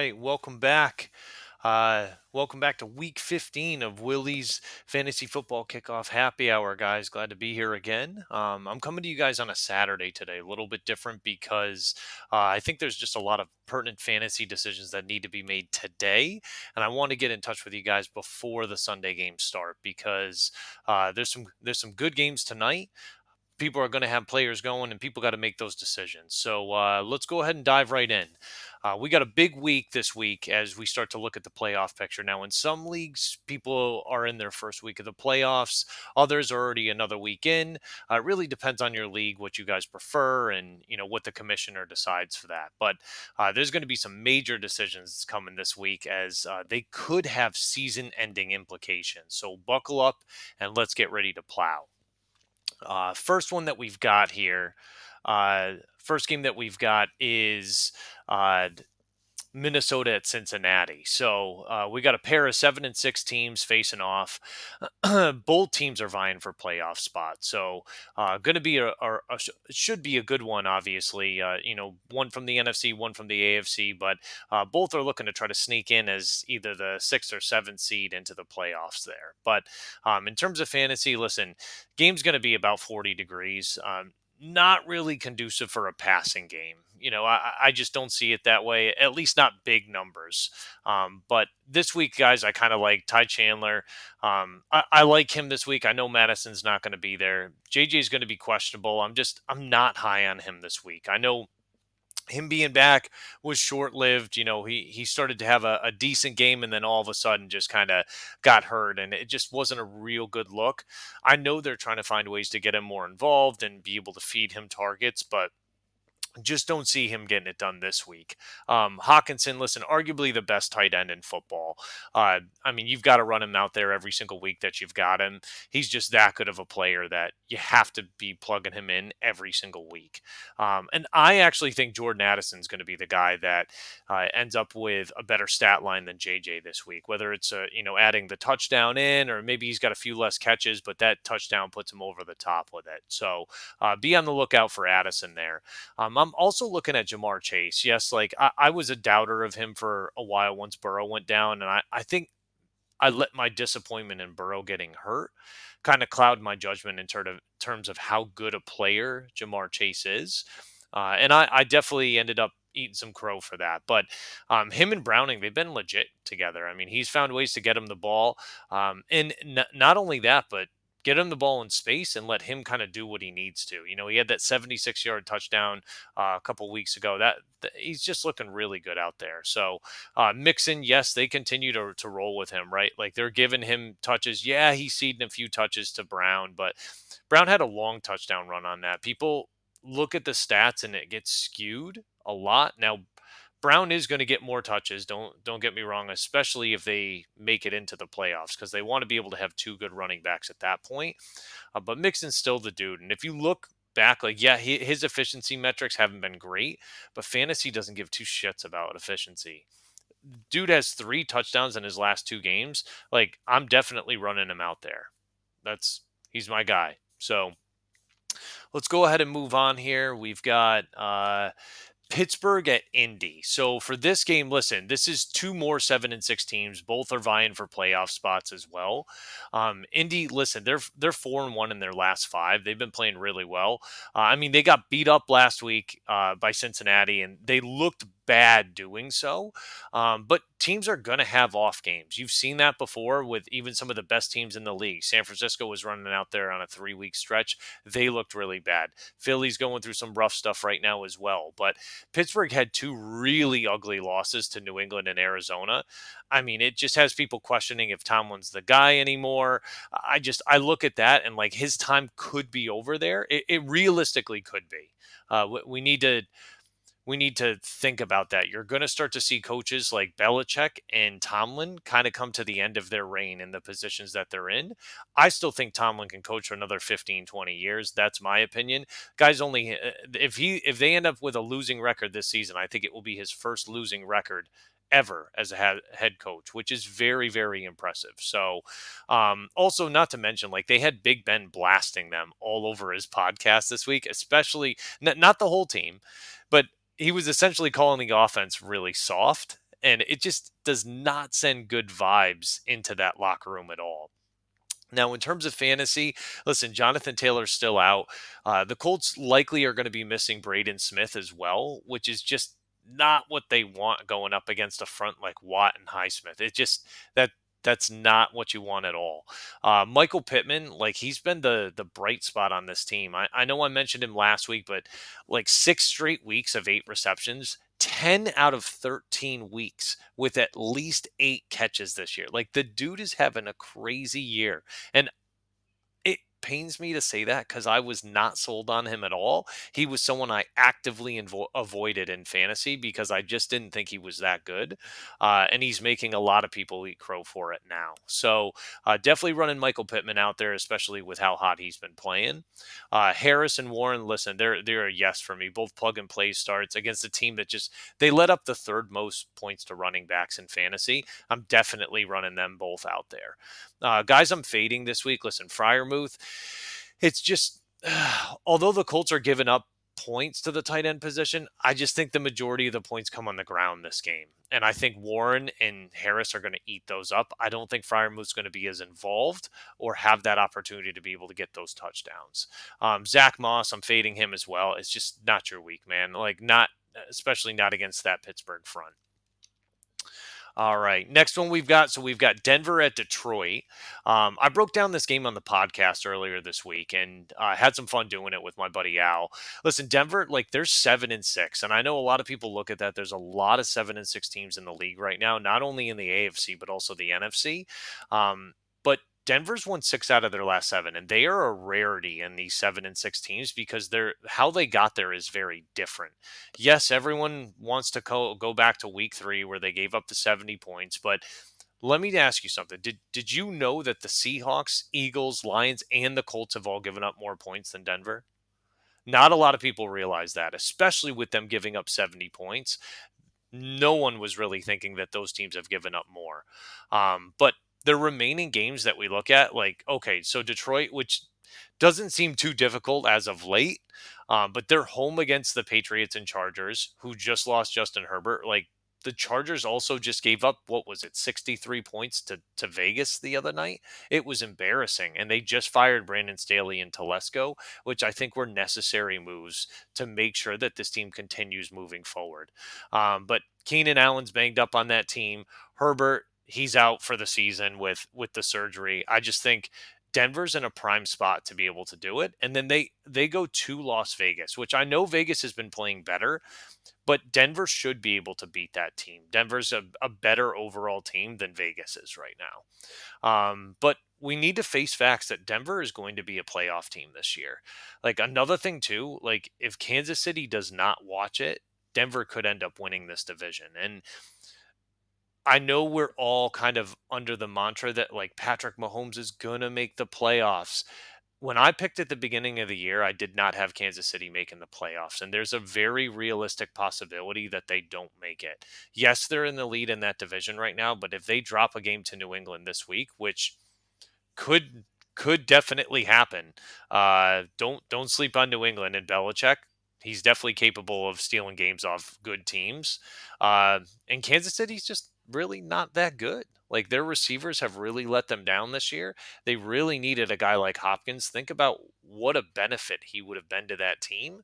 right, welcome back. Welcome back to week 15 of Willie's Fantasy Football Kickoff Happy Hour, guys. Glad to be here again. I'm coming to you guys on a Saturday today, a little bit different because I think there's just a lot of pertinent fantasy decisions that need to be made today, and I want to get in touch with you guys before the Sunday games start because there's some good games tonight. People are going to have players going and people got to make those decisions. So let's go ahead and dive right in. We got a big week this week as we start to look at the playoff picture. Now, in some leagues, people are in their first week of the playoffs. Others are already another week in. It really depends on your league, what you guys prefer, and what the commissioner decides for that. But there's going to be some major decisions coming this week as they could have season-ending implications. So buckle up and let's get ready to plow. First one that we've got here. First game that we've got is Minnesota at Cincinnati. So we got a pair of 7-6 teams facing off. Both teams are vying for playoff spots. So going to be should be a good one. Obviously, one from the NFC, one from the AFC, but both are looking to try to sneak in as either the sixth or seventh seed into the playoffs there. But in terms of fantasy, listen, game's going to be about 40 degrees. Not really conducive for a passing game. I just don't see it that way, at least not big numbers. But this week, guys, I kind of like Ty Chandler. I like him this week. I know Madison's not going to be there. JJ's going to be questionable. I'm not high on him this week. I know him being back was short lived. He started to have a decent game and then all of a sudden just kind of got hurt and it just wasn't a real good look. I know they're trying to find ways to get him more involved and be able to feed him targets, but just don't see him getting it done this week. Hawkinson, listen, arguably the best tight end in football. I mean, you've got to run him out there every single week that you've got him. He's just that good of a player that you have to be plugging him in every single week. And I actually think Jordan Addison's going to be the guy that ends up with a better stat line than JJ this week, whether it's adding the touchdown in or maybe he's got a few less catches, but that touchdown puts him over the top with it. So be on the lookout for Addison there. I'm also looking at Jamar Chase. Yes, like I was a doubter of him for a while once Burrow went down, and I think I let my disappointment in Burrow getting hurt kind of cloud my judgment in terms of how good a player Jamar Chase is. And I definitely ended up eating some crow for that. But him and Browning, they've been legit together. I mean, he's found ways to get him the ball. And not only that, but get him the ball in space and let him kind of do what he needs to. He had that 76-yard touchdown a couple weeks ago. He's just looking really good out there. So Mixon, yes, they continue to roll with him, right? Like they're giving him touches. Yeah, he's ceding a few touches to Brown, but Brown had a long touchdown run on that. People look at the stats and it gets skewed a lot. Now, Brown is going to get more touches. Don't get me wrong, especially if they make it into the playoffs because they want to be able to have two good running backs at that point. But Mixon's still the dude, and if you look back, like yeah, his efficiency metrics haven't been great, but fantasy doesn't give two shits about efficiency. Dude has 3 touchdowns in his last 2 games. Like I'm definitely running him out there. He's my guy. So let's go ahead and move on here. We've got Pittsburgh at Indy. So for this game, listen, this is two more 7-6 teams. Both are vying for playoff spots as well. Indy, listen, they're 4-1 in their last 5. They've been playing really well. I mean, they got beat up last week by Cincinnati, and they looked bad doing so. But teams are going to have off games. You've seen that before with even some of the best teams in the league. San Francisco was running out there on a 3-week stretch. They looked really bad. Philly's going through some rough stuff right now as well. But Pittsburgh had 2 really ugly losses to New England and Arizona. I mean, it just has people questioning if Tomlin's the guy anymore. I look at that and like his time could be over there. It realistically could be. We need to think about that. You're going to start to see coaches like Belichick and Tomlin kind of come to the end of their reign in the positions that they're in. I still think Tomlin can coach for another 15, 20 years. That's my opinion. Guys only if they end up with a losing record this season, I think it will be his first losing record ever as a head coach, which is very, very impressive. So, also not to mention, like they had Big Ben blasting them all over his podcast this week, especially not the whole team, but he was essentially calling the offense really soft. and it just does not send good vibes into that locker room at all. Now, in terms of fantasy, listen, Jonathan Taylor's still out. The Colts likely are going to be missing Braden Smith as well, which is just not what they want going up against a front like Watt and Highsmith. It just that's not what you want at all. Michael Pittman, like he's been the bright spot on this team. I know I mentioned him last week, but like 6 straight weeks of 8 receptions. 10 out of 13 weeks with at least 8 catches this year. Like the dude is having a crazy year. And it pains me to say that because I was not sold on him at all. He was someone I actively avoided in fantasy because I just didn't think he was that good. And he's making a lot of people eat crow for it now. So definitely running Michael Pittman out there, especially with how hot he's been playing. Harris and Warren, listen, they're a yes for me. Both plug and play starts against a team that just they let up the third most points to running backs in fantasy. I'm definitely running them both out there. Guys, I'm fading this week. Listen, Fryermuth, it's just, although the Colts are giving up points to the tight end position, I just think the majority of the points come on the ground this game. And I think Warren and Harris are going to eat those up. I don't think Fryermuth's going to be as involved or have that opportunity to be able to get those touchdowns. Zach Moss, I'm fading him as well. It's just not your week, man. Like, not, especially not against that Pittsburgh front. All right. Next one we've got. So we've got Denver at Detroit. I broke down this game on the podcast earlier this week and had some fun doing it with my buddy Al. Listen, Denver, like they're 7-6. And I know a lot of people look at that. There's a lot of 7-6 teams in the league right now, not only in the AFC, but also the NFC. But Denver's won 6 out of their last 7, and they are a rarity in these 7-6 teams because they're how they got there is very different. Yes, everyone wants to go back to week 3 where they gave up the 70 points, but let me ask you something. Did you know that the Seahawks, Eagles, Lions, and the Colts have all given up more points than Denver? Not a lot of people realize that, especially with them giving up 70 points. No one was really thinking that those teams have given up more. But the remaining games that we look at, like, okay, so Detroit, which doesn't seem too difficult as of late, but they're home against the Patriots and Chargers, who just lost Justin Herbert. Like, the Chargers also just gave up, what was it, 63 points to Vegas the other night? It was embarrassing. And they just fired Brandon Staley and Telesco, which I think were necessary moves to make sure that this team continues moving forward. But Keenan Allen's banged up on that team. Herbert, he's out for the season with the surgery. I just think Denver's in a prime spot to be able to do it. And then they go to Las Vegas, which I know Vegas has been playing better, but Denver should be able to beat that team. Denver's a better overall team than Vegas is right now. But we need to face facts that Denver is going to be a playoff team this year. Like another thing too, like if Kansas City does not watch it, Denver could end up winning this division. And I know we're all kind of under the mantra that like Patrick Mahomes is going to make the playoffs. When I picked at the beginning of the year, I did not have Kansas City making the playoffs. And there's a very realistic possibility that they don't make it. Yes, they're in the lead in that division right now, but if they drop a game to New England this week, which could could definitely happen. Don't sleep on New England and Belichick. He's definitely capable of stealing games off good teams. And Kansas City's just really not that good. Like their receivers have really let them down this year. They really needed a guy like Hopkins. Think about what a benefit he would have been to that team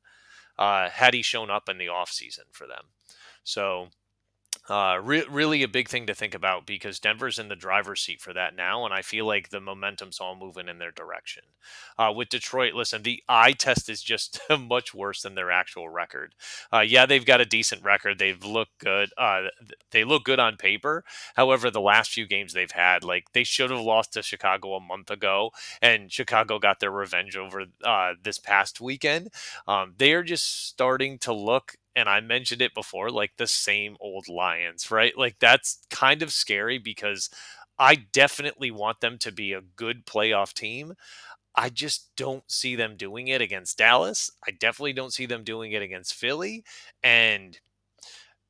had he shown up in the offseason for them. So really a big thing to think about because Denver's in the driver's seat for that now, and I feel like the momentum's all moving in their direction. With Detroit, listen, the eye test is just much worse than their actual record. Yeah, they've got a decent record. They've looked good. They look good on paper. However, the last few games they've had, like they should have lost to Chicago a month ago, and Chicago got their revenge over this past weekend. They are just starting to look, and I mentioned it before, like the same old Lions, right? Like that's kind of scary because I definitely want them to be a good playoff team. I just don't see them doing it against Dallas. I definitely don't see them doing it against Philly. And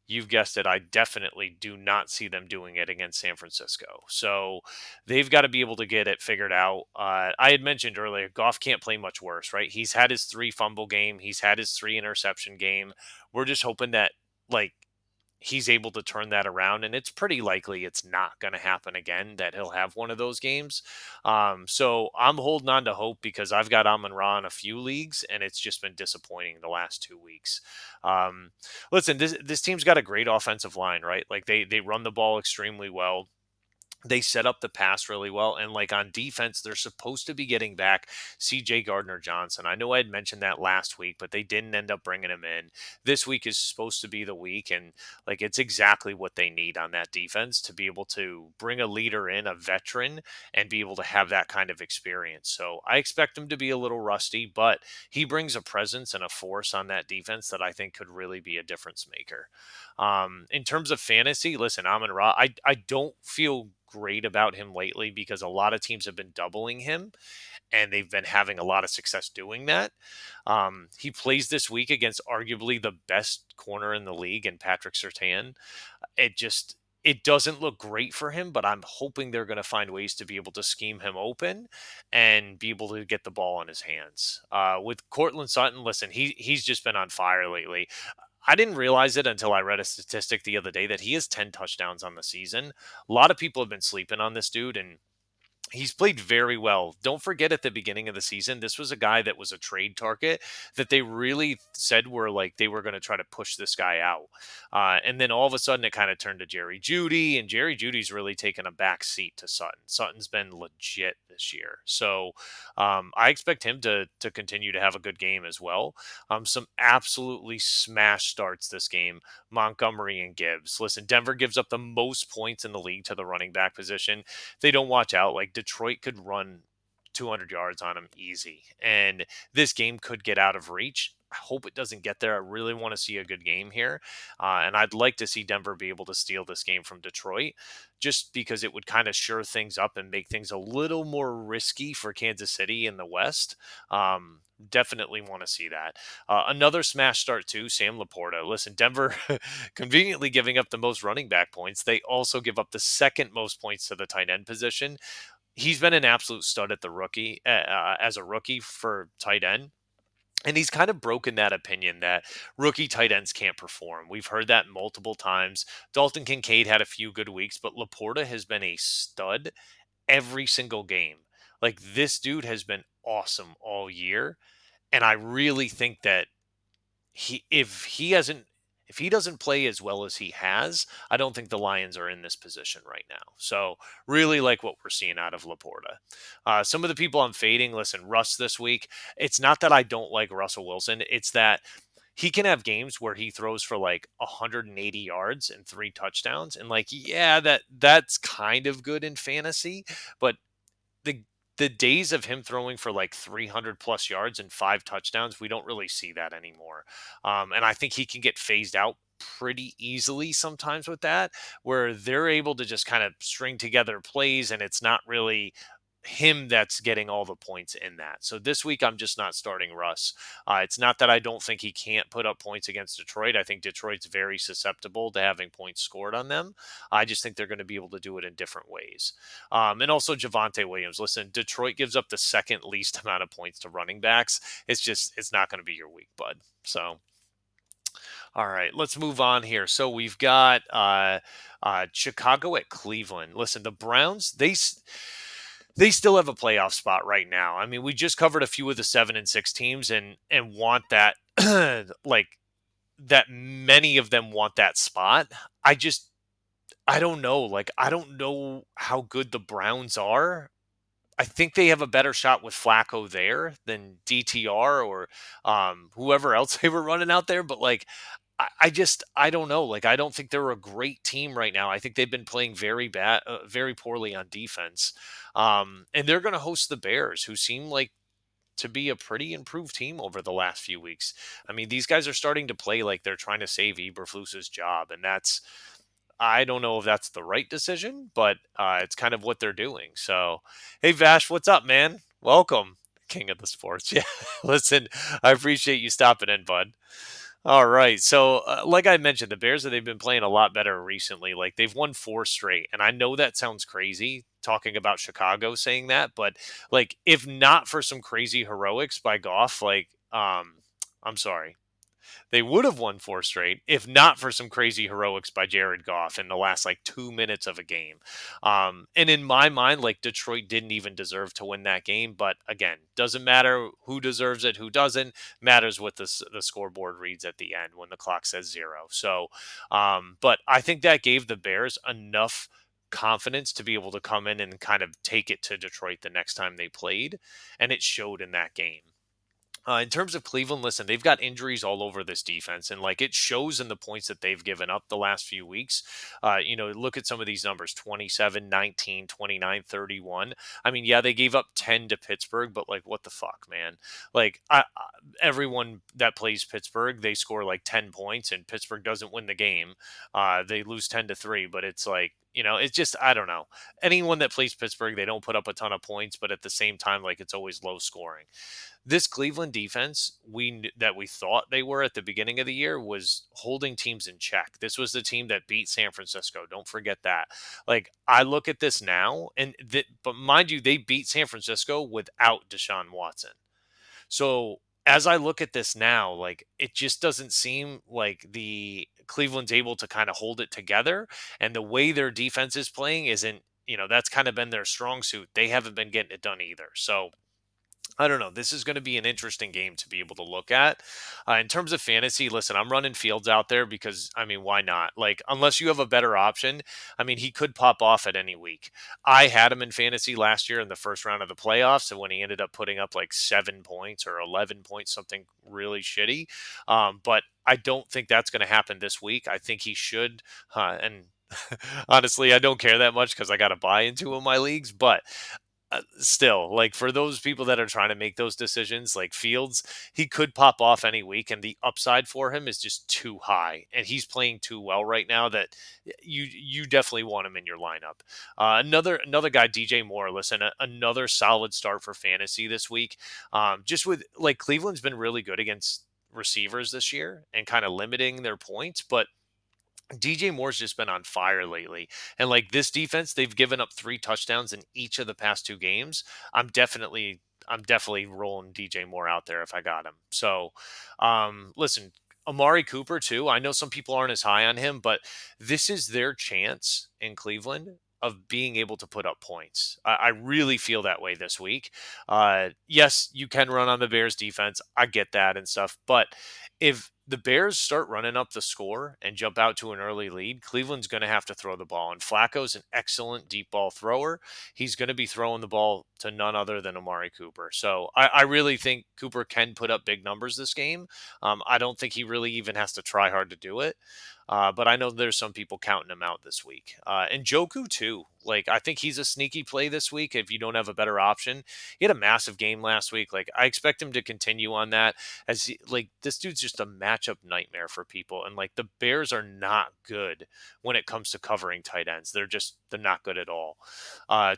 you've guessed it, I definitely do not see them doing it against San Francisco. So they've got to be able to get it figured out. I had mentioned earlier, Goff can't play much worse, right? He's had his 3 fumble game, he's had his 3 interception game. We're just hoping that, like, he's able to turn that around, and it's pretty likely it's not going to happen again that he'll have one of those games. So I'm holding on to hope because I've got Amon Ra in a few leagues, and it's just been disappointing the last 2 weeks. Um, Listen, this team's got a great offensive line, right? Like they run the ball extremely well. They set up the pass really well. And like on defense, they're supposed to be getting back CJ Gardner Johnson. I know I had mentioned that last week, but they didn't end up bringing him in. This week is supposed to be the week. And like it's exactly what they need on that defense to be able to bring a leader in, a veteran, and be able to have that kind of experience. So I expect him to be a little rusty, but he brings a presence and a force on that defense that I think could really be a difference maker. In terms of fantasy, listen, Amon Ra, I don't feel great about him lately because a lot of teams have been doubling him and they've been having a lot of success doing that. He plays this week against arguably the best corner in the league and Patrick Surtain. It doesn't look great for him, but I'm hoping they're going to find ways to be able to scheme him open and be able to get the ball in his hands. With Cortland Sutton, listen, he's just been on fire lately. I didn't realize it until I read a statistic the other day that he has 10 touchdowns on the season. A lot of people have been sleeping on this dude, and he's played very well. Don't forget at the beginning of the season, this was a guy that was a trade target that they really said were like they were going to try to push this guy out. And then all of a sudden it kind of turned to Jerry Judy, and Jerry Judy's really taken a back seat to Sutton. Sutton's been legit this year. So I expect him to continue to have a good game as well. Some absolutely smash starts this game. Montgomery and Gibbs. Listen, Denver gives up the most points in the league to the running back position. They don't watch out, like Detroit could run 200 yards on him easy. And this game could get out of reach. I hope it doesn't get there. I really want to see a good game here. And I'd like to see Denver be able to steal this game from Detroit just because it would kind of sure things up and make things a little more risky for Kansas City in the West. Definitely want to see that. Another smash start too, Sam Laporta. Listen, Denver conveniently giving up the most running back points. They also give up the second most points to the tight end position. He's been an absolute stud at the rookie as a rookie for tight end. And he's kind of broken that opinion that rookie tight ends can't perform. We've heard that multiple times. Dalton Kincaid had a few good weeks, but Laporta has been a stud every single game. Like this dude has been awesome all year. And I really think that he if he doesn't play as well as he has, I don't think the Lions are in this position right now. So really like what we're seeing out of Laporta. Some of the people I'm fading, listen, Russ this week. It's not that I don't like Russell Wilson. It's that he can have games where he throws for like 180 yards and 3 touchdowns. And like, yeah, that's kind of good in fantasy, but the the days of him throwing for like 300 plus yards and 5 touchdowns, we don't really see that anymore. And I think he can get phased out pretty easily sometimes with that, where they're able to just kind of string together plays and it's not really him that's getting all the points in that. So this week, I'm just not starting Russ. It's not that I don't think he can't put up points against Detroit. I think Detroit's very susceptible to having points scored on them. I just think they're going to be able to do it in different ways. And also Javonte Williams. Listen, Detroit gives up the second least amount of points to running backs. It's not going to be your week, bud. So, all right, let's move on here. So we've got Chicago at Cleveland. Listen, the Browns, they still have a playoff spot right now. I mean, we just covered a few of the 7-6 teams and want that like that many of them want that spot. I don't know. Like I don't know how good the Browns are. I think they have a better shot with Flacco there than DTR or whoever else they were running out there. But like, I don't know. Like, I don't think they're a great team right now. I think they've been playing very poorly on defense. And they're going to host the Bears, who seem like to be a pretty improved team over the last few weeks. I mean, these guys are starting to play like they're trying to save Eberflus's job, and I don't know if that's the right decision, but it's kind of what they're doing. So, hey, Vash, what's up, man? Welcome, King of the Sports. Yeah, listen, I appreciate you stopping in, bud. All right. So, like I mentioned, the Bears, they've been playing a lot better recently. Like they've won 4 straight. And I know that sounds crazy talking about Chicago saying that, but like if not for some crazy heroics by Goff, I'm sorry. They would have won four straight if not for some crazy heroics by Jared Goff in the last like 2 minutes of a game. And in my mind, like Detroit didn't even deserve to win that game. But again, doesn't matter who deserves it, who doesn't. Matters what the scoreboard reads at the end when the clock says zero. So, but I think that gave the Bears enough confidence to be able to come in and kind of take it to Detroit the next time they played, and it showed in that game. In terms of Cleveland, listen, they've got injuries all over this defense, and like it shows in the points that they've given up the last few weeks. Look at some of these numbers: 27, 19, 29, 31. I mean, yeah, they gave up 10 to Pittsburgh, but like, what the fuck, man? Like, everyone that plays Pittsburgh, they score like 10 points, and Pittsburgh doesn't win the game. They lose 10-3, but it's like, it's just, I don't know. Anyone that plays Pittsburgh, they don't put up a ton of points, but at the same time, like, it's always low scoring. This Cleveland defense, that we thought they were at the beginning of the year, was holding teams in check. This was the team that beat San Francisco. Don't forget that. Like, I look at this now, but mind you, they beat San Francisco without Deshaun Watson. So as I look at this now, like it just doesn't seem like the Cleveland's able to kind of hold it together, and the way their defense is playing isn't. That's kind of been their strong suit. They haven't been getting it done either. So I don't know. This is going to be an interesting game to be able to look at. In terms of fantasy, listen, I'm running Fields out there because, I mean, why not? Like, unless you have a better option, I mean, he could pop off at any week. I had him in fantasy last year in the first round of the playoffs, and when he ended up putting up like 7 points or 11 points, something really shitty. But I don't think that's going to happen this week. I think he should. And honestly, I don't care that much because I got to buy into in my leagues, but still, like for those people that are trying to make those decisions, like Fields, he could pop off any week, and the upside for him is just too high, and he's playing too well right now that you definitely want him in your lineup. Another guy, DJ Moore. Listen, another solid start for fantasy this week. Just with like Cleveland's been really good against receivers this year and kind of limiting their points, but DJ Moore's just been on fire lately. And like this defense, they've given up 3 touchdowns in each of the past 2 games. I'm definitely rolling DJ Moore out there if I got him. So listen, Amari Cooper too. I know some people aren't as high on him, but this is their chance in Cleveland of being able to put up points. I really feel that way this week. Yes, you can run on the Bears defense. I get that and stuff, but if the Bears start running up the score and jump out to an early lead, Cleveland's going to have to throw the ball. And Flacco's an excellent deep ball thrower. He's going to be throwing the ball to none other than Amari Cooper. So I really think Cooper can put up big numbers this game. I don't think he really even has to try hard to do it. But I know there's some people counting him out this week. And Joku, too. Like, I think he's a sneaky play this week if you don't have a better option. He had a massive game last week. Like, I expect him to continue on that like, this dude's just a matchup nightmare for people. And, like, the Bears are not good when it comes to covering tight ends. They're not good at all.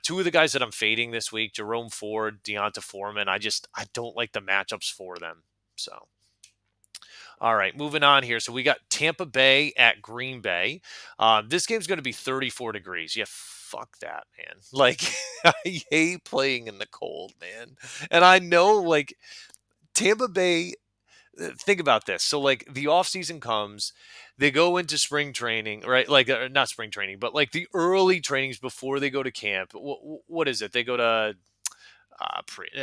Two of the guys that I'm fading this week, Jerome Ford, Deonta Foreman, I don't like the matchups for them. So. All right, moving on here. So we got Tampa Bay at Green Bay. This game's going to be 34 degrees. Yeah, fuck that, man. Like, I hate playing in the cold, man. And I know, like, Tampa Bay, think about this. So, like, the offseason comes, they go into spring training, right? Like, not spring training, but like the early trainings before they go to camp. What is it? They go to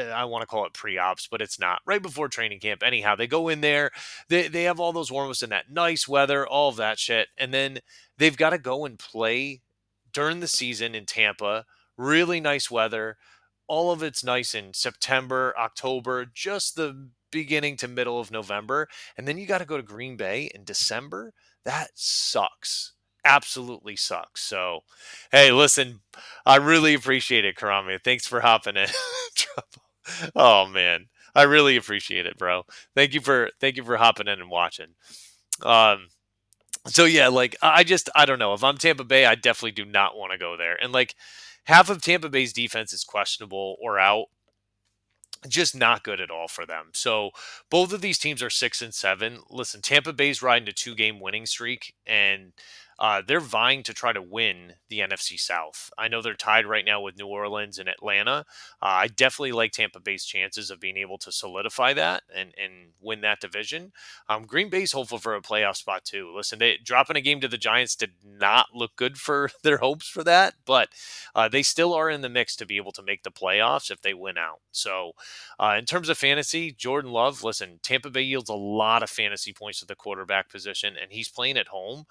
I want to call it pre-ops, but it's not. Right before training camp. Anyhow, they go in there. They have all those warm-ups in that nice weather, all of that shit, and then they've got to go and play during the season in Tampa. Really nice weather. All of it's nice in September, October, just the beginning to middle of November, and then you got to go to Green Bay in December. That sucks. Absolutely sucks. So, hey, listen, I really appreciate it, Karami. Thanks for hopping in. Oh man, I really appreciate it, bro. Thank you for hopping in and watching. Um, so yeah, like I don't know. If I'm Tampa Bay, I definitely do not want to go there. And like half of Tampa Bay's defense is questionable or out, just not good at all for them. So both of these teams are 6-7. Listen, Tampa Bay's riding a 2-game winning streak, and they're vying to try to win the NFC South. I know they're tied right now with New Orleans and Atlanta. I definitely like Tampa Bay's chances of being able to solidify that and win that division. Green Bay's hopeful for a playoff spot too. Listen, dropping a game to the Giants did not look good for their hopes for that, but they still are in the mix to be able to make the playoffs if they win out. So, in terms of fantasy, Jordan Love, listen, Tampa Bay yields a lot of fantasy points to the quarterback position, and he's playing at home.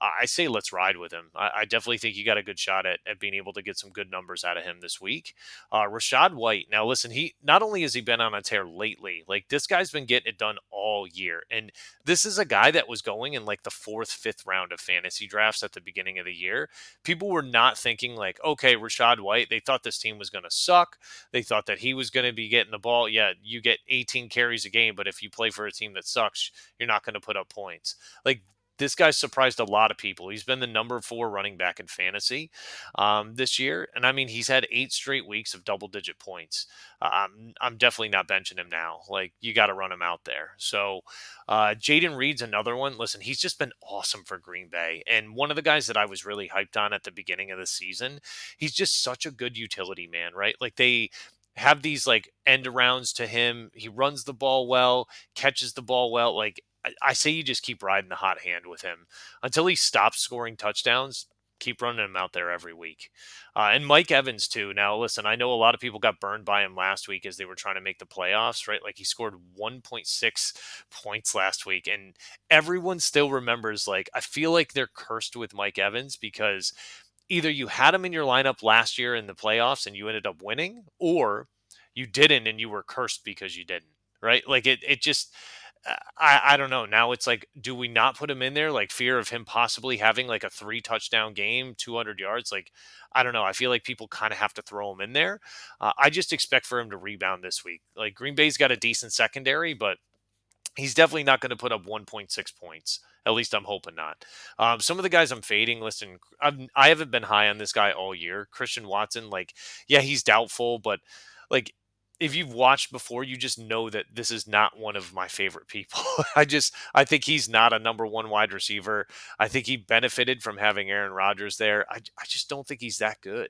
I say let's ride with him. I definitely think you got a good shot at being able to get some good numbers out of him this week. Rashad White. Now, listen, he not only has he been on a tear lately, like this guy's been getting it done all year, and this is a guy that was going in like the fourth, fifth round of fantasy drafts at the beginning of the year. People were not thinking like, okay, Rashad White. They thought this team was going to suck. They thought that he was going to be getting the ball. Yeah, you get 18 carries a game, but if you play for a team that sucks, you're not going to put up points. Like this guy's surprised a lot of people. He's been the number 4 running back in fantasy this year, and I mean he's had 8 straight weeks of double-digit points. I'm definitely not benching him now. Like you got to run him out there. So Jaden Reed's another one. Listen, he's just been awesome for Green Bay, and one of the guys that I was really hyped on at the beginning of the season. He's just such a good utility man, right? Like they have these like end arounds to him. He runs the ball well, catches the ball well. Like I say you just keep riding the hot hand with him until he stops scoring touchdowns. Keep running him out there every week. And Mike Evans, too. Now, listen, I know a lot of people got burned by him last week as they were trying to make the playoffs, right? Like he scored 1.6 points last week. And everyone still remembers, like, I feel like they're cursed with Mike Evans because either you had him in your lineup last year in the playoffs and you ended up winning, or you didn't and you were cursed because you didn't, right? Like it just, I don't know. Now it's like, do we not put him in there? Like fear of him possibly having like a 3 touchdown game, 200 yards. Like, I don't know. I feel like people kind of have to throw him in there. I just expect for him to rebound this week. Like Green Bay's got a decent secondary, but he's definitely not going to put up 1.6 points. At least I'm hoping not. Some of the guys I'm fading, listen, I haven't been high on this guy all year. Christian Watson, like, yeah, he's doubtful, but like, if you've watched before, you just know that this is not one of my favorite people. I think he's not a number 1 wide receiver. I think he benefited from having Aaron Rodgers there. I just don't think he's that good.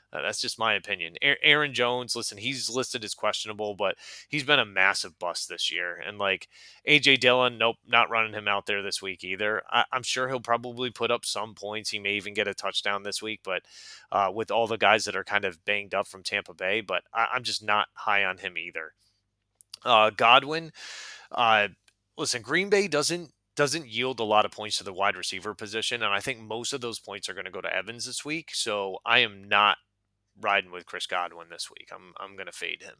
That's just my opinion. Aaron Jones, listen, he's listed as questionable, but he's been a massive bust this year. And like AJ Dillon, nope, not running him out there this week either. I'm sure he'll probably put up some points. He may even get a touchdown this week, but with all the guys that are kind of banged up from Tampa Bay, but I'm just not high on him either. Godwin, uh, listen, Green Bay doesn't yield a lot of points to the wide receiver position, and I think most of those points are going to go to Evans this week. So I am not riding with Chris Godwin this week. I'm going to fade him.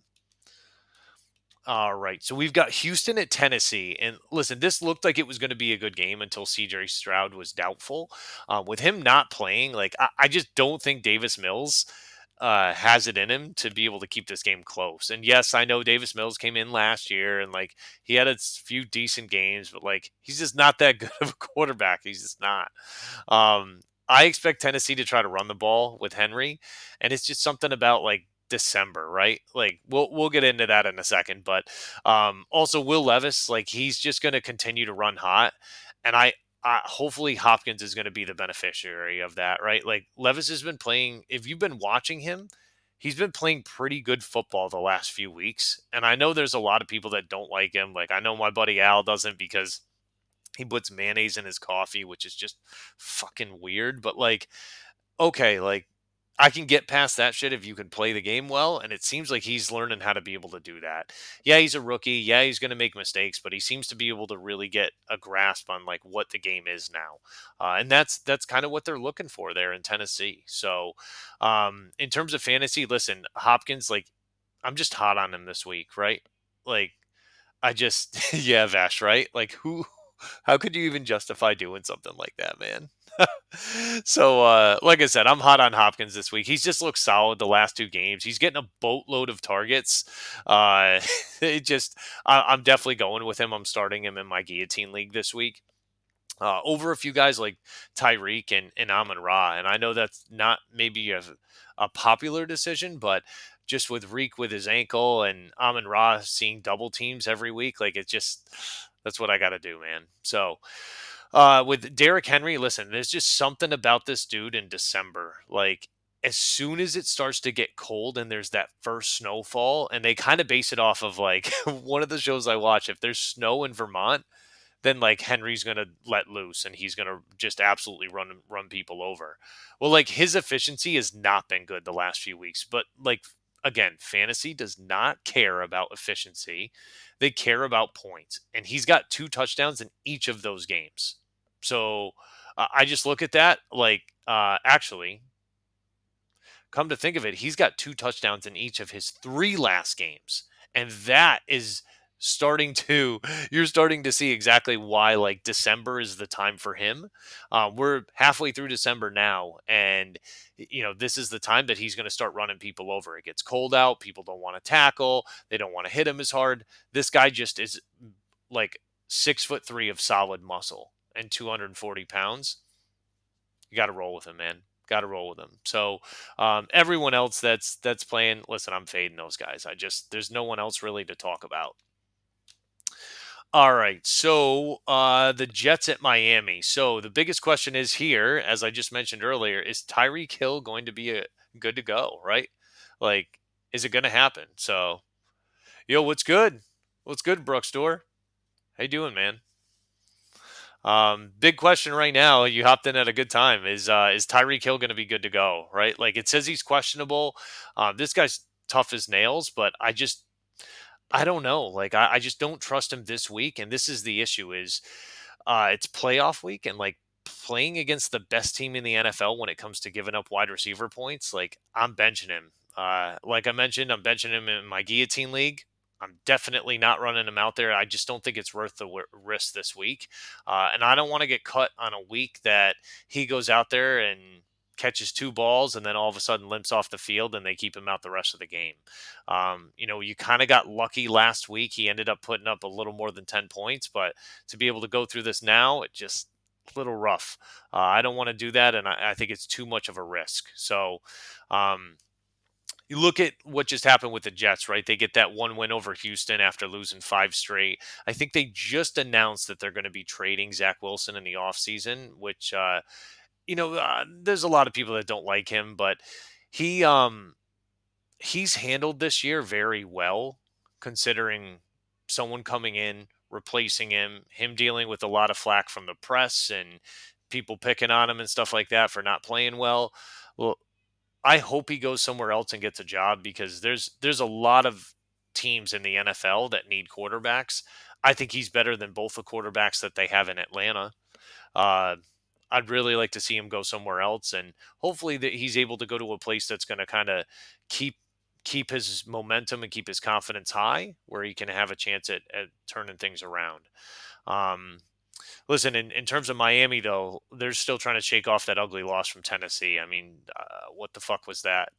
All right. So we've got Houston at Tennessee. And listen, this looked like it was going to be a good game until CJ Stroud was doubtful. With him not playing, like, I just don't think Davis Mills has it in him to be able to keep this game close. And yes, I know Davis Mills came in last year and like he had a few decent games, but like he's just not that good of a quarterback. He's just not. I expect Tennessee to try to run the ball with Henry, and it's just something about like December, right? Like we'll get into that in a second, but also Will Levis, like he's just going to continue to run hot, and hopefully Hopkins is going to be the beneficiary of that, right? Like Levis has been playing. If you've been watching him, he's been playing pretty good football the last few weeks, and I know there's a lot of people that don't like him. Like I know my buddy Al doesn't because he puts mayonnaise in his coffee, which is just fucking weird. But like, okay, like I can get past that shit if you can play the game well. And it seems like he's learning how to be able to do that. Yeah, he's a rookie. Yeah, he's going to make mistakes, but he seems to be able to really get a grasp on like what the game is now. And that's kind of what they're looking for there in Tennessee. So, in terms of fantasy, listen, Hopkins, like I'm just hot on him this week, right? Like I just, yeah, Vash, right? Like how could you even justify doing something like that, man? So, like I said, I'm hot on Hopkins this week. He's just looked solid the last 2 games. He's getting a boatload of targets. Uh, it just, I'm definitely going with him. I'm starting him in my guillotine league this week. Over a few guys like Tyreek and Amon Ra. And I know that's not maybe a popular decision, but just with Reek with his ankle and Amon Ra seeing double teams every week, like it just, that's what I got to do, man. So, With Derrick Henry, listen, there's just something about this dude in December. Like, as soon as it starts to get cold and there's that first snowfall, and they kind of base it off of like one of the shows I watch. If there's snow in Vermont, then like Henry's gonna let loose and he's gonna just absolutely run people over. Well, like his efficiency has not been good the last few weeks, but like again, fantasy does not care about efficiency. They care about points. And he's got 2 touchdowns in each of those games. So I just look at that like actually come to think of it, he's got 2 touchdowns in each of his 3 last games. And that is starting to, you're starting to see exactly why like December is the time for him. We're halfway through December now. And, this is the time that he's going to start running people over. It gets cold out. People don't want to tackle. They don't want to hit him as hard. This guy just is like 6'3" of solid muscle and 240 pounds. You got to roll with him, man. Got to roll with him. So everyone else that's playing, listen, I'm fading those guys. There's no one else really to talk about. All right, so the Jets at Miami. So the biggest question is here, as I just mentioned earlier, is Tyreek Hill going to be good to go? Right? Like, is it going to happen? So, what's good? What's good, Brooks Door? How you doing, man? Big question right now. You hopped in at a good time. Is Tyreek Hill going to be good to go? Right? Like it says he's questionable. This guy's tough as nails, but I don't know. Like I just don't trust him this week. And this is the issue: is it's playoff week, and like playing against the best team in the NFL when it comes to giving up wide receiver points. Like I'm benching him. Like I mentioned, I'm benching him in my guillotine league. I'm definitely not running him out there. I just don't think it's worth the risk this week. And I don't want to get cut on a week that he goes out there and catches 2 balls and then all of a sudden limps off the field and they keep him out the rest of the game. You kind of got lucky last week. He ended up putting up a little more than 10 points, but to be able to go through this now, it just a little rough. I don't want to do that, and I think it's too much of a risk. So, you look at what just happened with the Jets, right? They get that 1 win over Houston after losing 5 straight. I think they just announced that they're going to be trading Zach Wilson in the offseason, which, there's a lot of people that don't like him, but he, he's handled this year very well, considering someone coming in, replacing him dealing with a lot of flack from the press and people picking on him and stuff like that for not playing well. Well, I hope he goes somewhere else and gets a job because there's a lot of teams in the NFL that need quarterbacks. I think he's better than both the quarterbacks that they have in Atlanta. Uh, I'd really like to see him go somewhere else, and hopefully that he's able to go to a place that's going to kind of keep keep his momentum and keep his confidence high, where he can have a chance at turning things around. Um, Listen, in terms of Miami, though, they're still trying to shake off that ugly loss from Tennessee. I mean, what the fuck was that?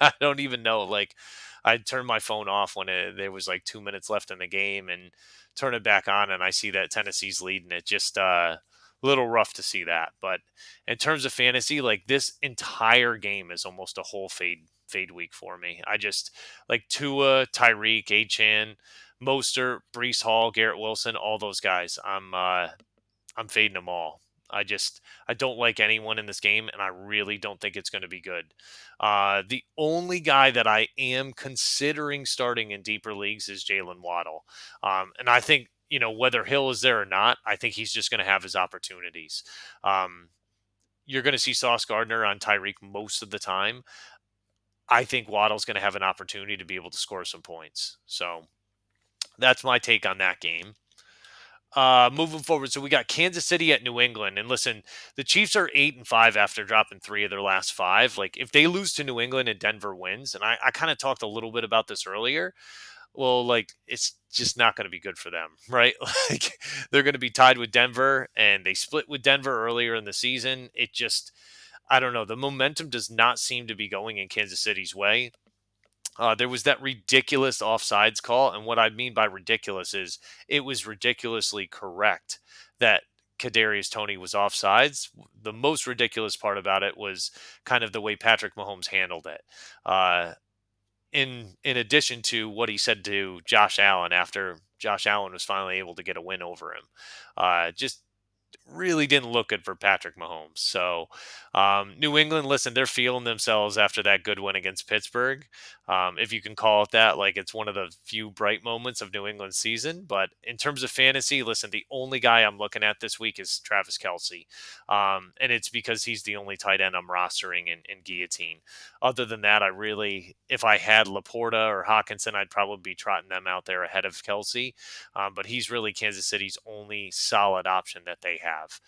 I don't even know. Like, I turned my phone off when there was like 2 minutes left in the game and turn it back on, and I see that Tennessee's leading. It just a little rough to see that. But in terms of fantasy, like this entire game is almost a whole fade week for me. I just like Tua, Tyreek, Achan, Mostert, Brees Hall, Garrett Wilson, all those guys. I'm fading them all. I don't like anyone in this game, and I really don't think it's going to be good. The only guy that I am considering starting in deeper leagues is Jalen Waddle, and I think whether Hill is there or not, I think he's just going to have his opportunities. Um, you're going to see Sauce Gardner on Tyreek most of the time. I think Waddle's going to have an opportunity to be able to score some points. So that's my take on that game. Moving forward, so we got Kansas City at New England, and listen, the Chiefs are 8-5 after dropping 3 of their last 5. Like if they lose to New England and Denver wins, and I kind of talked a little bit about this earlier. Well, like it's just not going to be good for them, right? Like they're going to be tied with Denver, and they split with Denver earlier in the season. It just, I don't know. The momentum does not seem to be going in Kansas City's way. There was that ridiculous offsides call, and what I mean by ridiculous is it was ridiculously correct that Kadarius Toney was offsides. The most ridiculous part about it was kind of the way Patrick Mahomes handled it. In addition to what he said to Josh Allen after Josh Allen was finally able to get a win over him, just really didn't look good for Patrick Mahomes. So, New England, listen, they're feeling themselves after that good win against Pittsburgh. If you can call it that, like it's one of the few bright moments of New England's season. But in terms of fantasy, listen, the only guy I'm looking at this week is Travis Kelsey. And it's because he's the only tight end I'm rostering in Guillotine. Other than that, I really, if I had Laporta or Hawkinson, I'd probably be trotting them out there ahead of Kelsey. But he's really Kansas City's only solid option that they have.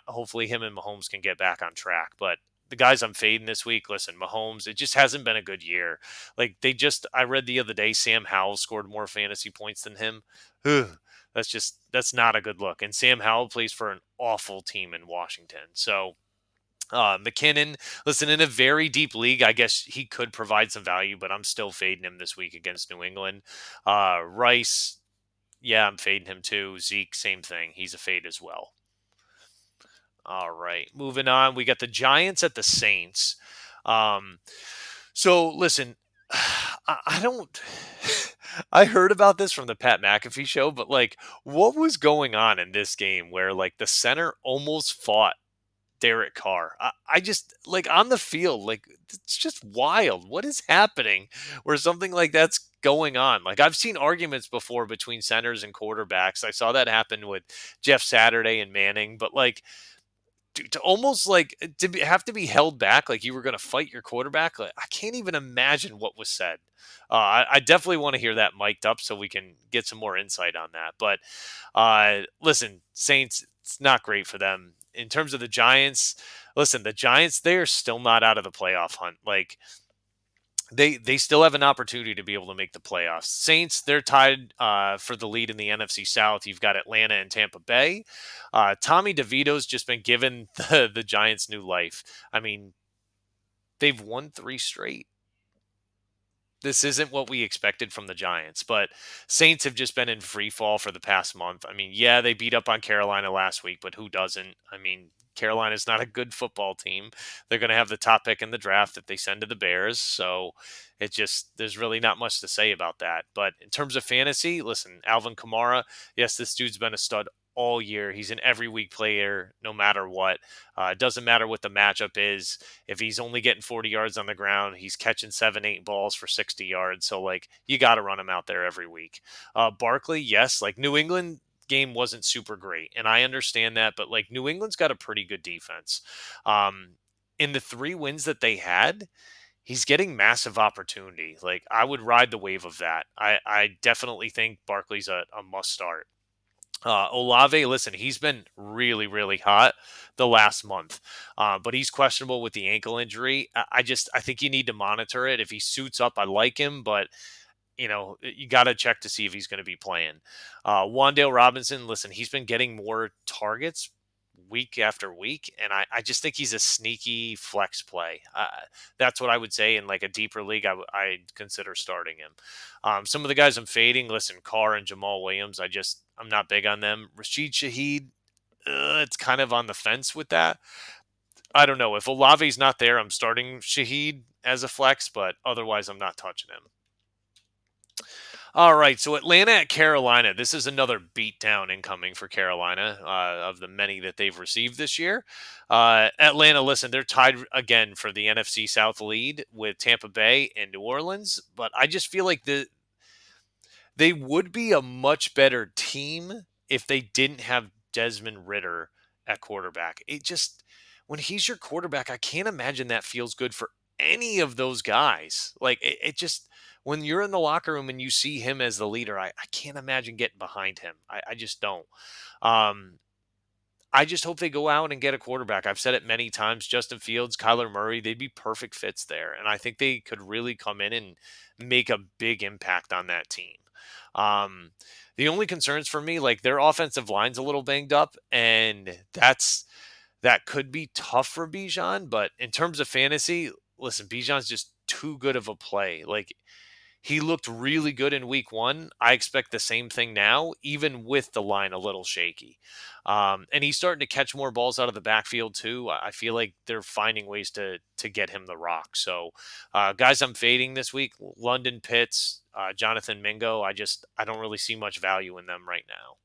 Hopefully him and Mahomes can get back on track. But the guys I'm fading this week, listen, Mahomes, it just hasn't been a good year. Like I read the other day, Sam Howell scored more fantasy points than him. Ugh, that's not a good look. And Sam Howell plays for an awful team in Washington. So, McKinnon, listen, in a very deep league, I guess he could provide some value, but I'm still fading him this week against New England. Rice, yeah, I'm fading him too. Zeke, same thing. He's a fade as well. All right, moving on. We got the Giants at the Saints. Um, so listen, I don't. I heard about this from the Pat McAfee show, but like, what was going on in this game where like the center almost fought Derek Carr? I just like on the field, like it's just wild. What is happening where something like that's going on? Like I've seen arguments before between centers and quarterbacks. I saw that happen with Jeff Saturday and Manning, but like to almost like have to be held back, like you were going to fight your quarterback. Like, I can't even imagine what was said. I definitely want to hear that mic'd up so we can get some more insight on that. But listen, Saints, it's not great for them. In terms of the Giants, listen, the Giants, they're still not out of the playoff hunt. Like they still have an opportunity to be able to make the playoffs. Saints, they're tied for the lead in the NFC South. You've got Atlanta and Tampa Bay. Tommy DeVito's just been given the Giants new life. I mean, they've won 3 straight. This isn't what we expected from the Giants, but Saints have just been in free fall for the past month. I mean, yeah, they beat up on Carolina last week, but who doesn't? I mean, Carolina's not a good football team. They're going to have the top pick in the draft that they send to the Bears. So there's really not much to say about that. But in terms of fantasy, listen, Alvin Kamara, yes, this dude's been a stud all year. He's an every week player, no matter what. It doesn't matter what the matchup is. If he's only getting 40 yards on the ground, he's catching 7, 8 balls for 60 yards. So, like, you got to run him out there every week. Barkley, yes, like New England game wasn't super great. And I understand that, but like New England's got a pretty good defense. In the 3 wins that they had, he's getting massive opportunity. Like, I would ride the wave of that. I definitely think Barkley's a must start. Olave, listen, he's been really, really hot the last month, but he's questionable with the ankle injury. I think you need to monitor it. If he suits up, I like him, but you got to check to see if he's going to be playing. Wandale Robinson, listen, he's been getting more targets week after week, and I just think he's a sneaky flex play. That's what I would say in like a deeper league. I'd consider starting him. Some of the guys I'm fading, listen, Carr and Jamal Williams. I'm not big on them. Rashid Shaheed, it's kind of on the fence with that. I don't know if Olave's not there. I'm starting Shaheed as a flex, but otherwise I'm not touching him. All right, so Atlanta at Carolina. This is another beatdown incoming for Carolina of the many that they've received this year. Atlanta, listen, they're tied again for the NFC South lead with Tampa Bay and New Orleans, but I just feel like they would be a much better team if they didn't have Desmond Ritter at quarterback. When he's your quarterback, I can't imagine that feels good for any of those guys. Like it just when you're in the locker room and you see him as the leader, I can't imagine getting behind him. I just don't. Um, I just hope they go out and get a quarterback. I've said it many times. Justin Fields, Kyler Murray, they'd be perfect fits there. And I think they could really come in and make a big impact on that team. Um, the only concerns for me, like their offensive line's a little banged up, and that could be tough for Bijan. But in terms of fantasy, listen, Bijan's just too good of a play. Like he looked really good in week 1. I expect the same thing now, even with the line a little shaky. And he's starting to catch more balls out of the backfield too. I feel like they're finding ways to get him the rock. So, guys, I'm fading this week: London Pitts, Jonathan Mingo. I don't really see much value in them right now.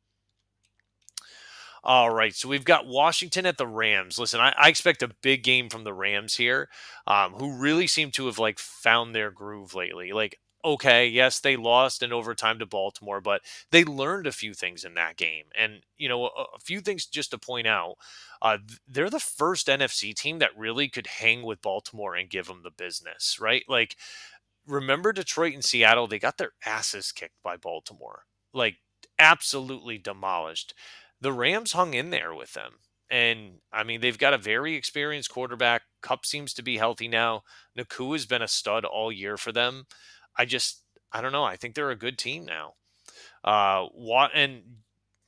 All right, so we've got Washington at the Rams. Listen, I expect a big game from the Rams here, who really seem to have like found their groove lately. Like, okay, yes, they lost in overtime to Baltimore, but they learned a few things in that game, and a few things just to point out. They're the first NFC team that really could hang with Baltimore and give them the business, right? Like, remember Detroit and Seattle? They got their asses kicked by Baltimore, like absolutely demolished. The Rams hung in there with them. And I mean, they've got a very experienced quarterback. Cup seems to be healthy now. Naku has been a stud all year for them. I just, I don't know. I think they're a good team now. And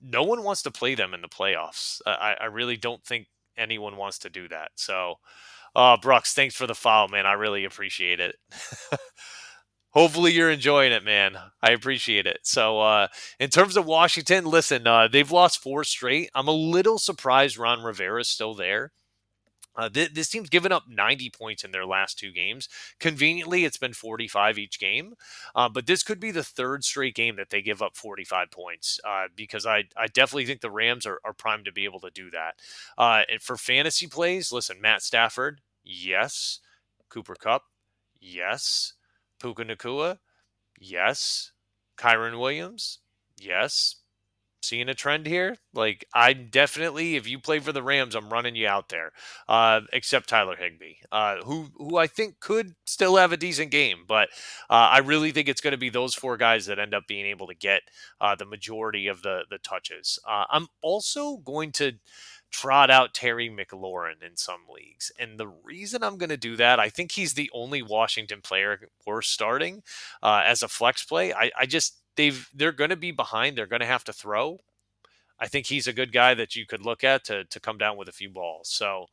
no one wants to play them in the playoffs. I really don't think anyone wants to do that. So, Brooks, thanks for the follow, man. I really appreciate it. Hopefully you're enjoying it, man. I appreciate it. So, in terms of Washington, listen, they've lost four straight. I'm a little surprised Ron Rivera's still there. This team's given up 90 points in their last two games. Conveniently, it's been 45 each game. But this could be the third straight game that they give up 45 points because I definitely think the Rams are primed to be able to do that. And for fantasy plays, listen, Matt Stafford, yes. Cooper Cup, yes. Puka Nakua, yes. Kyron Williams, yes. Seeing a trend here? Like, I'm definitely, if you play for the Rams, I'm running you out there. Except Tyler Higbee, who I think could still have a decent game, but I really think it's going to be those four guys that end up being able to get the majority of the touches. I'm also going to trot out Terry McLaurin in some leagues, and the reason I'm going to do that, I think he's the only Washington player worth starting as a flex play. I just they're going to be behind. They're going to have to throw. I think he's a good guy that you could look at to come down with a few balls. So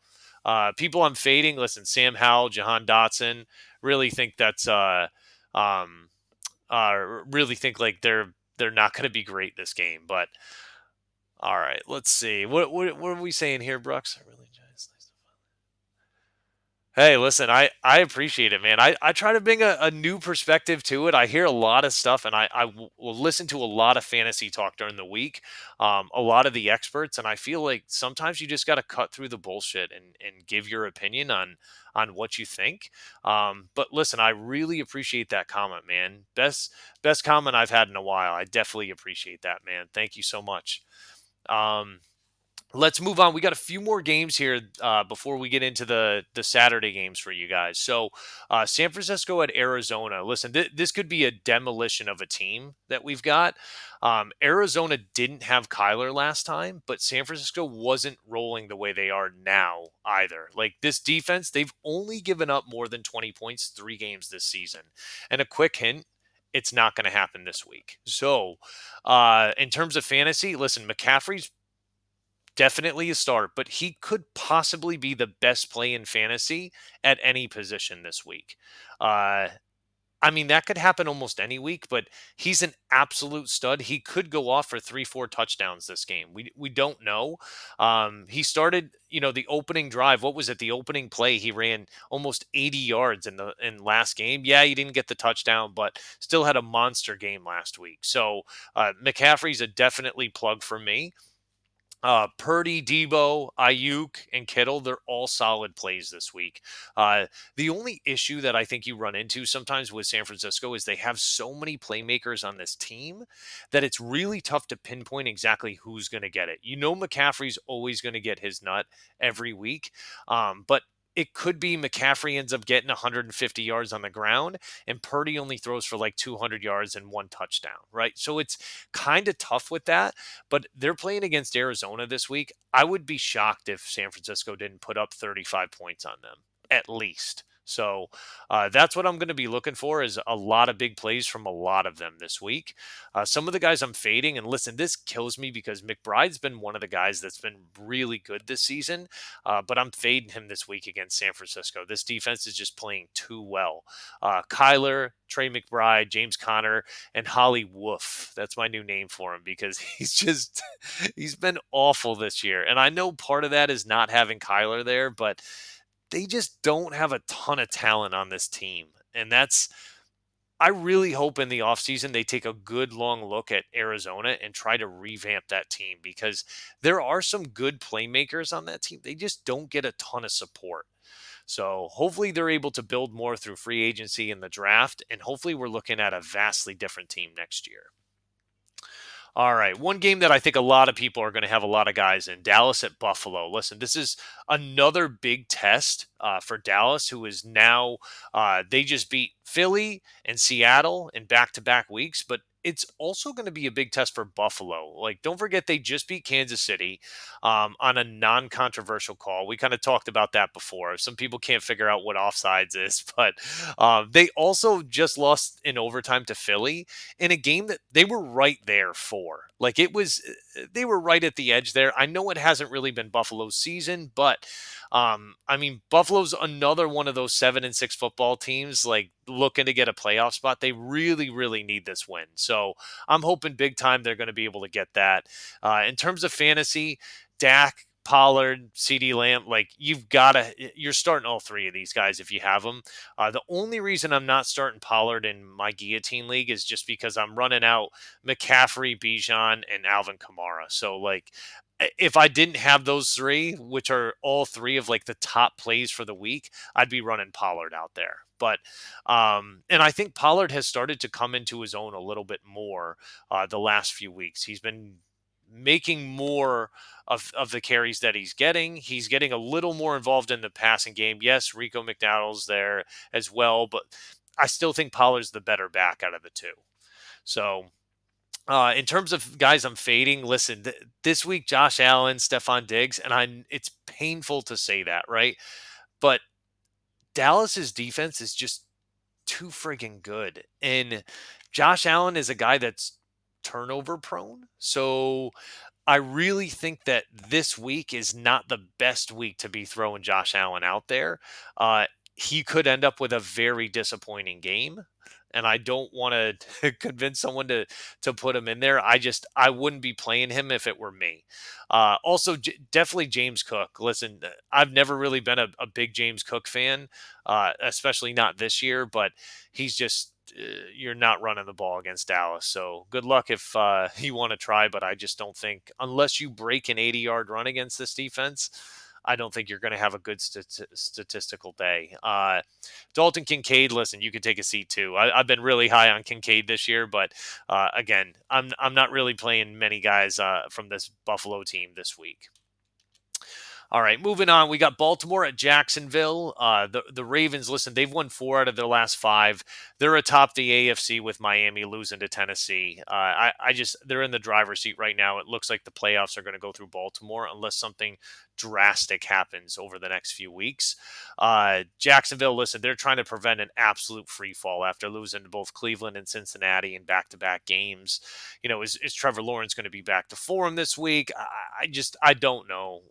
people I'm fading. Listen, Sam Howell, Jahan Dotson. Really think that's um, really think like they're not going to be great this game. But all right, let's see. What are we saying here, Brooks? I really just Hey, listen, I appreciate it, man. I try to bring a new perspective to it. I hear a lot of stuff, and will listen to a lot of fantasy talk during the week, a lot of the experts, and I feel like sometimes you just got to cut through the bullshit and give your opinion on what you think. But listen, I really appreciate that comment, man. Best comment I've had in a while. I definitely appreciate that, man. Thank you so much. Um, Let's move on. We got a few more games here before we get into the Saturday games for you guys. So, San Francisco at Arizona. Listen, this could be a demolition of a team that we've got. Arizona didn't have Kyler last time, but San Francisco wasn't rolling the way they are now either. Like this defense, they've only given up more than 20 points 3 games this season. And a quick hint. It's not going to happen this week. So, in terms of fantasy, listen, McCaffrey's definitely a start, but he could possibly be the best play in fantasy at any position this week. Uh, I mean, that could happen almost any week, but he's an absolute stud. He could go off for 3, 4 touchdowns this game. We don't know. He started, the opening drive. What was it? The opening play. He ran almost 80 yards in last game. Yeah, he didn't get the touchdown, but still had a monster game last week. So McCaffrey's a definitely plug for me. Purdy, Debo, Ayuk, and Kittle, they're all solid plays this week. The only issue that I think you run into sometimes with San Francisco is they have so many playmakers on this team that it's really tough to pinpoint exactly who's going to get it. McCaffrey's always going to get his nut every week, but it could be McCaffrey ends up getting 150 yards on the ground and Purdy only throws for like 200 yards and 1 touchdown, right? So it's kind of tough with that, but they're playing against Arizona this week. I would be shocked if San Francisco didn't put up 35 points on them, at least. So that's what I'm going to be looking for is a lot of big plays from a lot of them this week. Some of the guys I'm fading, and listen, this kills me because McBride's been one of the guys that's been really good this season, but I'm fading him this week against San Francisco. This defense is just playing too well. Kyler, Trey McBride, James Conner, and Holly Wolf. That's my new name for him because he's been awful this year. And I know part of that is not having Kyler there, but they just don't have a ton of talent on this team. And I really hope in the offseason they take a good long look at Arizona and try to revamp that team because there are some good playmakers on that team. They just don't get a ton of support. So hopefully they're able to build more through free agency and the draft. And hopefully we're looking at a vastly different team next year. All right. One game that I think a lot of people are going to have a lot of guys in Dallas at Buffalo. Listen, this is another big test for Dallas, who is now, they just beat Philly and Seattle in back to back weeks, but it's also going to be a big test for Buffalo. Like, don't forget, they just beat Kansas City on a non controversial call. We kind of talked about that before. Some people can't figure out what offsides is, but they also just lost in overtime to Philly in a game that they were right there for. Like they were right at the edge there. I know it hasn't really been Buffalo's season, but I mean, Buffalo's another one of those 7-6 football teams, like looking to get a playoff spot. They really, really need this win. So I'm hoping big time they're going to be able to get that. In terms of fantasy, Dak, Pollard, CD Lamb, like you're starting all three of these guys if you have them. The only reason I'm not starting Pollard in my guillotine league is just because I'm running out McCaffrey, Bijan, and Alvin Kamara. So like, if I didn't have those three, which are all three of like the top plays for the week, I'd be running Pollard out there. But and I think Pollard has started to come into his own a little bit more the last few weeks. He's been making more of the carries that he's getting. He's getting a little more involved in the passing game. Yes, Rico McDowell's there as well, but I still think Pollard's the better back out of the two. So, in terms of guys I'm fading, listen, this week Josh Allen, Stephon Diggs, and it's painful to say that, right? But Dallas's defense is just too friggin' good. And Josh Allen is a guy that's turnover prone. So I really think that this week is not the best week to be throwing Josh Allen out there. He could end up with a very disappointing game, and I don't want to convince someone to put him in there. I wouldn't be playing him if it were me. Also, definitely James Cook. Listen, I've never really been a big James Cook fan, especially not this year, but he's just you're not running the ball against Dallas. So good luck if you want to try, but I just don't think unless you break an 80-yard run against this defense, I don't think you're going to have a good statistical day. Dalton Kincaid, listen, you could take a seat too. I've been really high on Kincaid this year, but again, I'm not really playing many guys from this Buffalo team this week. All right, moving on. We got Baltimore at Jacksonville. The Ravens. Listen, they've won 4 out of their last 5. They're atop the AFC with Miami losing to Tennessee. I just they're in the driver's seat right now. It looks like the playoffs are going to go through Baltimore unless something drastic happens over the next few weeks. Jacksonville. Listen, they're trying to prevent an absolute free fall after losing to both Cleveland and Cincinnati in back-to-back games. Is Trevor Lawrence going to be back to form this week? I don't know.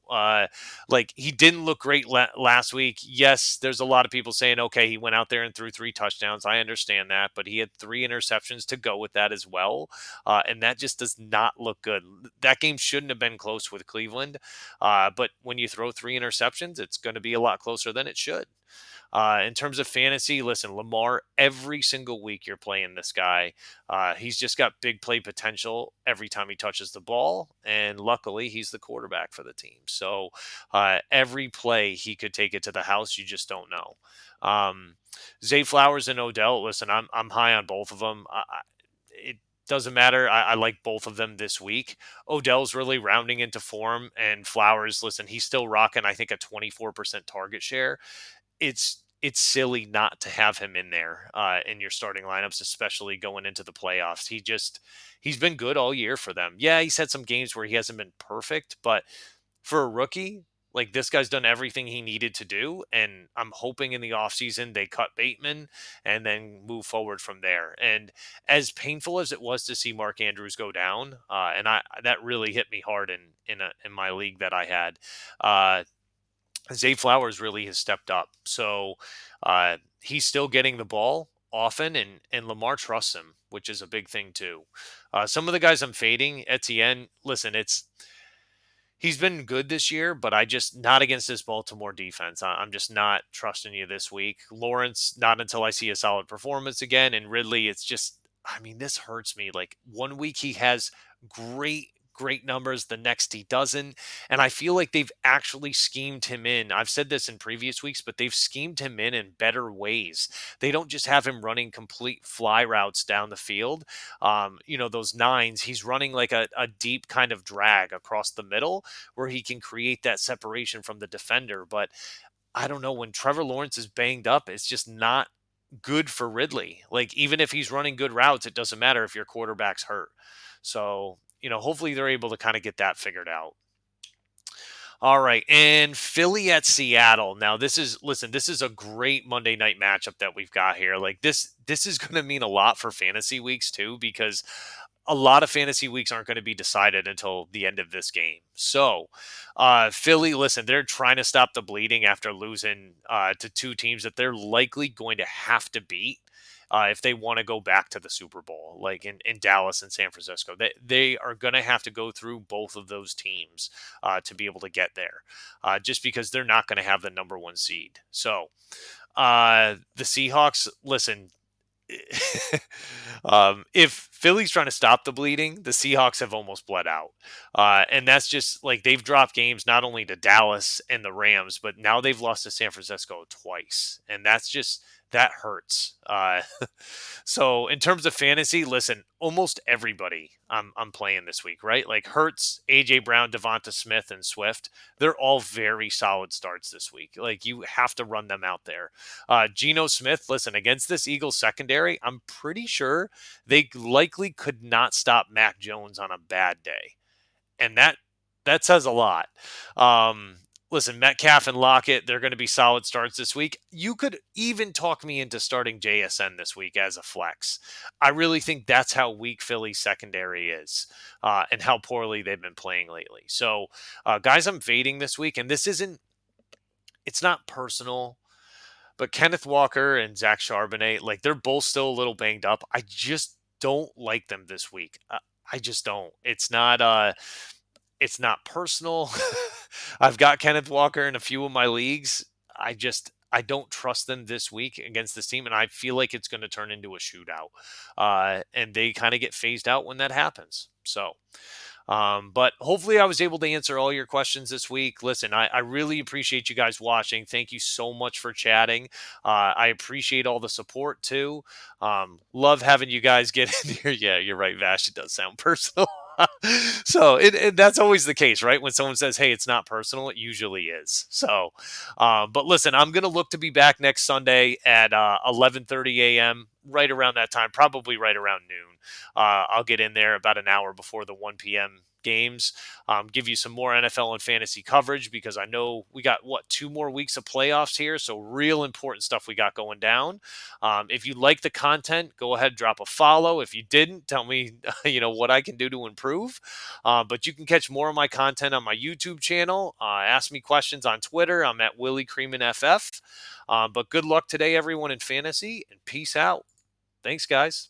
Like he didn't look great last week. Yes, there's a lot of people saying, okay, he went out there and threw 3 touchdowns. I understand that, but he had 3 interceptions to go with that as well. And that just does not look good. That game shouldn't have been close with Cleveland. But when you throw 3 interceptions, it's going to be a lot closer than it should. In terms of fantasy, listen, Lamar, every single week you're playing this guy. He's just got big play potential every time he touches the ball. And luckily, he's the quarterback for the team. So every play he could take it to the house. You just don't know. Zay Flowers and Odell, listen, I'm high on both of them. It doesn't matter. I like both of them this week. Odell's really rounding into form, and Flowers, listen, he's still rocking, I think, a 24% target share. It's silly not to have him in there in your starting lineups, especially going into the playoffs. He's been good all year for them. Yeah, he's had some games where he hasn't been perfect, but for a rookie, like this guy's done everything he needed to do. And I'm hoping in the offseason they cut Bateman and then move forward from there. And as painful as it was to see Mark Andrews go down, and I that really hit me hard in my league that I had. Zay Flowers really has stepped up. So he's still getting the ball often, and Lamar trusts him, which is a big thing too. Some of the guys I'm fading, Etienne, listen, He's been good this year, but I just not against this Baltimore defense. I'm just not trusting you this week. Lawrence, not until I see a solid performance again. And Ridley, it's just, I mean, this hurts me. Like one week he has great numbers, the next he doesn't. And I feel like they've actually schemed him in. I've said this in previous weeks, but they've schemed him in better ways. They don't just have him running complete fly routes down the field. Those nines, he's running like a deep kind of drag across the middle where he can create that separation from the defender. But I don't know, when Trevor Lawrence is banged up, it's just not good for Ridley. Like even if he's running good routes, it doesn't matter if your quarterback's hurt. So, hopefully they're able to kind of get that figured out. All right, and Philly at Seattle. Now, this is a great Monday night matchup that we've got here. Like this is going to mean a lot for fantasy weeks too, because a lot of fantasy weeks aren't going to be decided until the end of this game. So, Philly, listen, they're trying to stop the bleeding after losing to two teams that they're likely going to have to beat. If they want to go back to the Super Bowl, like in Dallas and San Francisco, they are going to have to go through both of those teams to be able to get there, just because they're not going to have the number one seed. So the Seahawks, listen, if Philly's trying to stop the bleeding, the Seahawks have almost bled out. And that's just like they've dropped games not only to Dallas and the Rams, but now they've lost to San Francisco twice. And that hurts. So in terms of fantasy, listen, almost everybody I'm playing this week, right? Like Hurts, AJ Brown, Devonta Smith, and Swift, they're all very solid starts this week. Like you have to run them out there. Geno Smith, listen, against this Eagles secondary, I'm pretty sure they likely could not stop Mac Jones on a bad day. And that says a lot. Listen, Metcalf and Lockett, they're going to be solid starts this week. You could even talk me into starting JSN this week as a flex. I really think that's how weak Philly's secondary is, and how poorly they've been playing lately. So, guys, I'm fading this week, and it's not personal, but Kenneth Walker and Zach Charbonnet, like they're both still a little banged up. I just don't like them this week. I just don't. It's not personal. I've got Kenneth Walker in a few of my leagues. I don't trust them this week against this team, and I feel like it's going to turn into a shootout. And they kind of get phased out when that happens. So, but hopefully I was able to answer all your questions this week. Listen, I really appreciate you guys watching. Thank you so much for chatting. I appreciate all the support too. Love having you guys get in here. Yeah, you're right, Vash. It does sound personal. So that's always the case, right? When someone says, "Hey, it's not personal," it usually is. So, but listen, I'm gonna look to be back next Sunday at 11:30 a.m. Right around that time, probably right around noon. I'll get in there about an hour before the 1 p.m. games, give you some more NFL and fantasy coverage, because I know we got 2 more weeks of playoffs here, so real important stuff we got going down. If you like the content, go ahead, drop a follow. If you didn't, tell me what I can do to improve. But you can catch more of my content on my YouTube channel. Ask me questions on Twitter. I'm at Willie Creamin FF. But good luck today, everyone, in fantasy, and peace out. Thanks, guys.